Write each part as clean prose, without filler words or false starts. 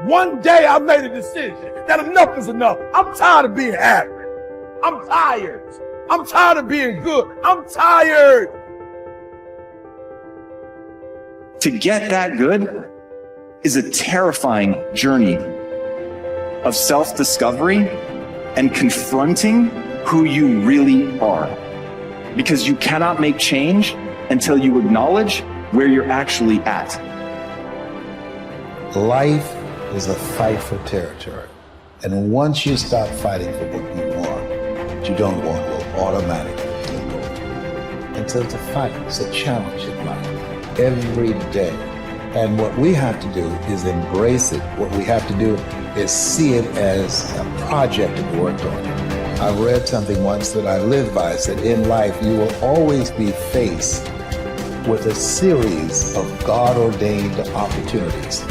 One day I made a decision that enough is enough. I'm tired of being average. I'm tired. I'm tired of being good. I'm tired. To get that good is a terrifying journey of self-discovery and confronting who you really are. Because you cannot make change until you acknowledge where you're actually at. Life is a fight for territory. And once you stop fighting for what you want, what you don't want will automatically take over. And so it's a fight, it's a challenge in life, every day. And what we have to do is embrace it. What we have to do is see it as a project to be worked on. I read something once that I live by. It said, in life, you will always be faced with a series of God-ordained opportunities,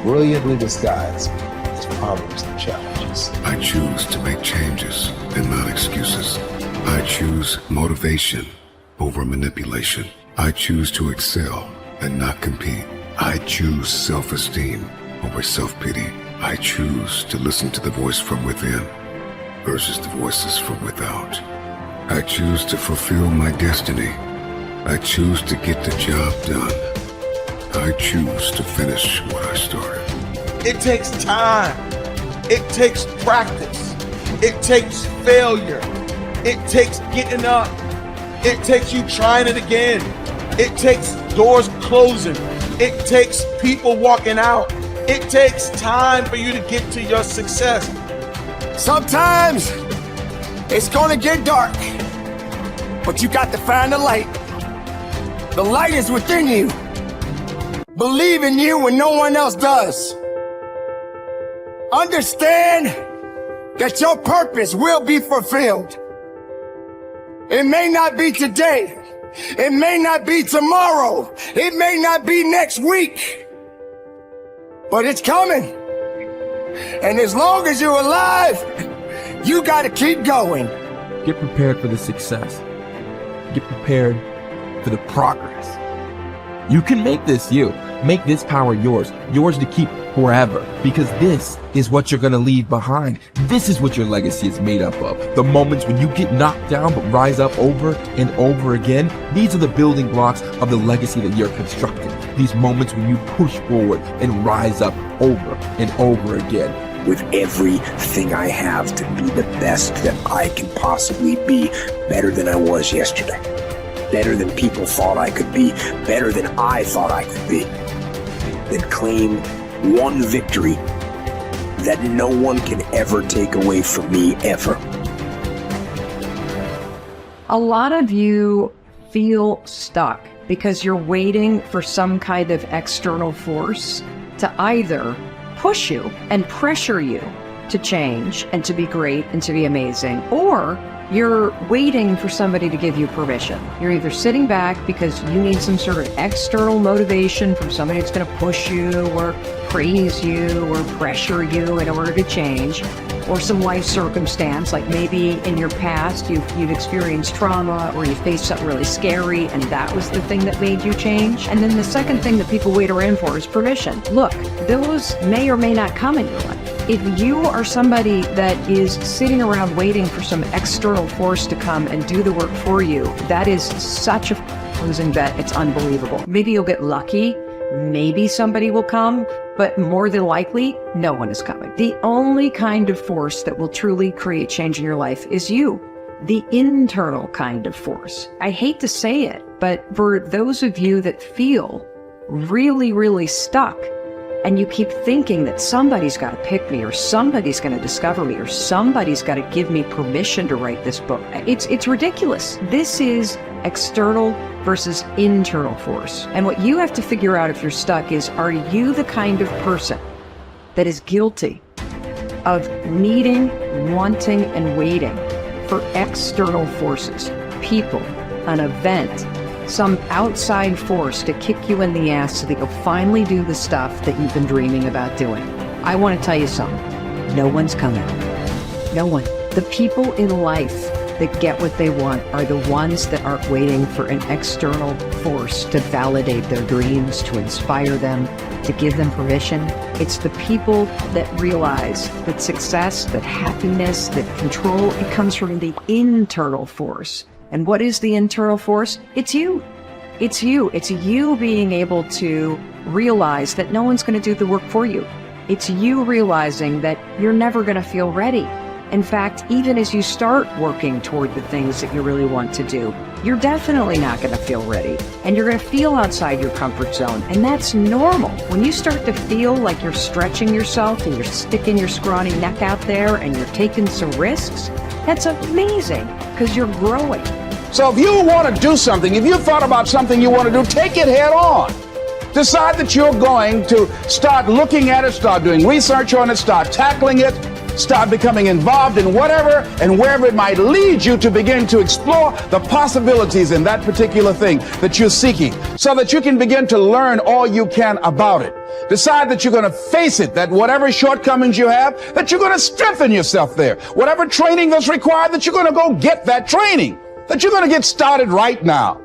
brilliantly disguised as problems and challenges. I choose to make changes and not excuses. I choose motivation over manipulation. I choose to excel and not compete. I choose self-esteem over self-pity. I choose to listen to the voice from within versus the voices from without. I choose to fulfill my destiny. I choose to get the job done. I choose to finish what I started. It takes time. It takes practice. It takes failure. It takes getting up. It takes you trying it again. It takes doors closing. It takes people walking out. It takes time for you to get to your success. Sometimes it's gonna get dark, but you got to find the light. The light is within you. Believe in you when no one else does. Understand that your purpose will be fulfilled. It may not be today. It may not be tomorrow. It may not be next week. But it's coming. And as long as you're alive, you got to keep going. Get prepared for the success. Get prepared for the progress. You can make this you. Make this power yours. Yours to keep forever. Because this is what you're going to leave behind. This is what your legacy is made up of. The moments when you get knocked down but rise up over and over again. These are the building blocks of the legacy that you're constructing. These moments when you push forward and rise up over and over again. With everything I have to be the best that I can possibly be, better than I was yesterday. Better than people thought I could be, better than I thought I could be. Then claim one victory that no one can ever take away from me, ever. A lot of you feel stuck because you're waiting for some kind of external force to either push you and pressure you to change and to be great and to be amazing, or you're waiting for somebody to give you permission. You're either sitting back because you need some sort of external motivation from somebody that's going to push you or praise you or pressure you in order to change, or some life circumstance, like maybe in your past you've experienced trauma or you faced something really scary and that was the thing that made you change. And then the second thing that people wait around for is permission. Look, those may or may not come in your life. If you are somebody that is sitting around waiting for some external force to come and do the work for you, that is such a losing bet, it's unbelievable. Maybe you'll get lucky, maybe somebody will come, but more than likely, no one is coming. The only kind of force that will truly create change in your life is you, the internal kind of force. I hate to say it, but for those of you that feel really, really stuck, and you keep thinking that somebody's got to pick me, or somebody's going to discover me, or somebody's got to give me permission to write this book. It's ridiculous. This is external versus internal force. And what you have to figure out if you're stuck is, are you the kind of person that is guilty of needing, wanting, and waiting for external forces, people, an event, some outside force to kick you in the ass so that you'll finally do the stuff that you've been dreaming about doing? I want to tell you something. No one's coming. No one. The people in life that get what they want are the ones that aren't waiting for an external force to validate their dreams, to inspire them, to give them permission. It's the people that realize that success, that happiness, that control, it comes from the internal force. And what is the internal force? It's you. It's you. It's you being able to realize that no one's going to do the work for you. It's you realizing that you're never going to feel ready. In fact, even as you start working toward the things that you really want to do, you're definitely not going to feel ready. And you're going to feel outside your comfort zone. And that's normal. When you start to feel like you're stretching yourself and you're sticking your scrawny neck out there and you're taking some risks, that's amazing because you're growing. So if you want to do something, if you thought about something you want to do, take it head on. Decide that you're going to start looking at it, start doing research on it, start tackling it, start becoming involved in whatever and wherever it might lead you to begin to explore the possibilities in that particular thing that you're seeking so that you can begin to learn all you can about it. Decide that you're going to face it, that whatever shortcomings you have, that you're going to strengthen yourself there. Whatever training that's required, that you're going to go get that training, that you're going to get started right now.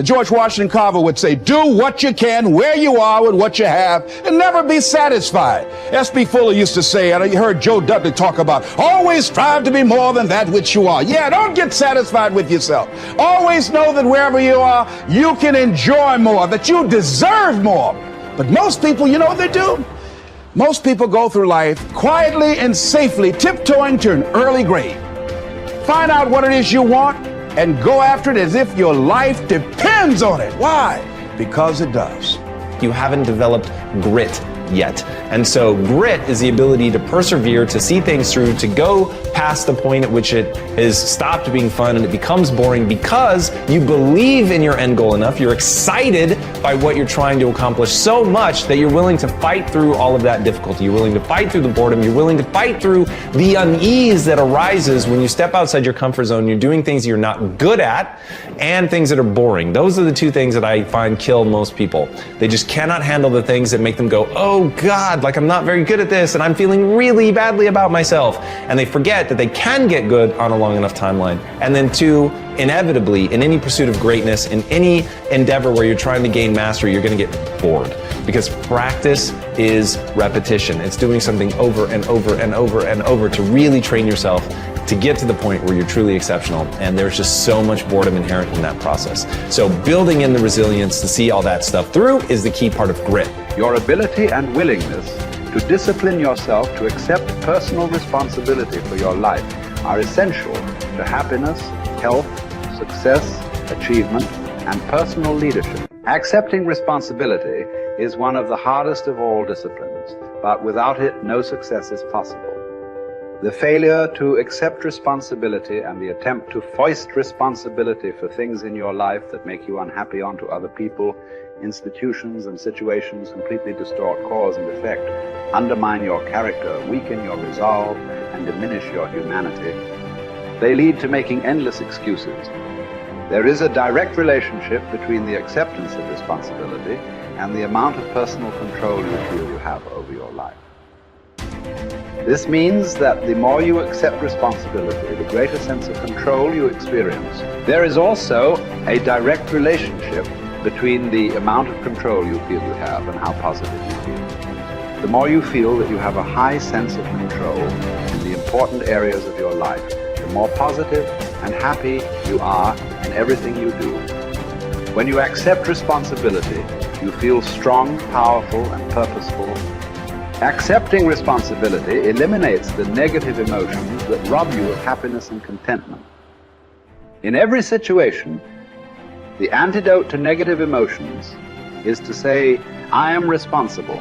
George Washington Carver would say, do what you can, where you are with what you have, and never be satisfied. S.B. Fuller used to say, and you heard Joe Dudley talk about, always strive to be more than that which you are. Yeah, don't get satisfied with yourself. Always know that wherever you are, you can enjoy more, that you deserve more. But most people, you know what they do? Most people go through life quietly and safely, tiptoeing to an early grave. Find out what it is you want, and go after it as if your life depends on it. Why? Because it does. You haven't developed grit yet. And so grit is the ability to persevere, to see things through, to go past the point at which it has stopped being fun and it becomes boring because you believe in your end goal enough, you're excited by what you're trying to accomplish so much that you're willing to fight through all of that difficulty. You're willing to fight through the boredom. You're willing to fight through the unease that arises when you step outside your comfort zone. You're doing things you're not good at and things that are boring. Those are the two things that I find kill most people. They just cannot handle the things that make them go, oh God, like I'm not very good at this and I'm feeling really badly about myself. And they forget that they can get good on a long enough timeline. And then two, inevitably, in any pursuit of greatness, in any endeavor where you're trying to gain mastery, you're going to get bored. Because practice is repetition. It's doing something over and over and over and over to really train yourself to get to the point where you're truly exceptional. And there's just so much boredom inherent in that process. So building in the resilience to see all that stuff through is the key part of grit. Your ability and willingness to discipline yourself to accept personal responsibility for your life are essential to happiness, health, success, achievement, and personal leadership. Accepting responsibility is one of the hardest of all disciplines, but without it, no success is possible. The failure to accept responsibility and the attempt to foist responsibility for things in your life that make you unhappy onto other people, institutions, and situations completely distort cause and effect, undermine your character, weaken your resolve, and diminish your humanity. They lead to making endless excuses. There is a direct relationship between the acceptance of responsibility and the amount of personal control you feel you have over your life. This means that the more you accept responsibility, the greater sense of control you experience. There is also a direct relationship between the amount of control you feel you have and how positive you feel. The more you feel that you have a high sense of control in the important areas of your life, the more positive and happy you are in everything you do. When you accept responsibility, you feel strong, powerful, and purposeful. Accepting responsibility eliminates the negative emotions that rob you of happiness and contentment. In every situation, the antidote to negative emotions is to say, I am responsible.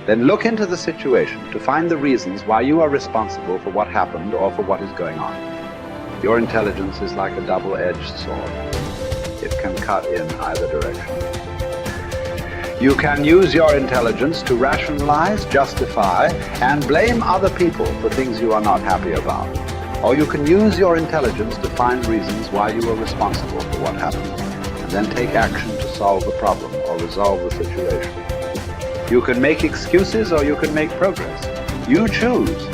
Then look into the situation to find the reasons why you are responsible for what happened or for what is going on. Your intelligence is like a double-edged sword. It can cut in either direction. You can use your intelligence to rationalize, justify, and blame other people for things you are not happy about. Or you can use your intelligence to find reasons why you are responsible for what happened, and then take action to solve the problem or resolve the situation. You can make excuses or you can make progress. You choose.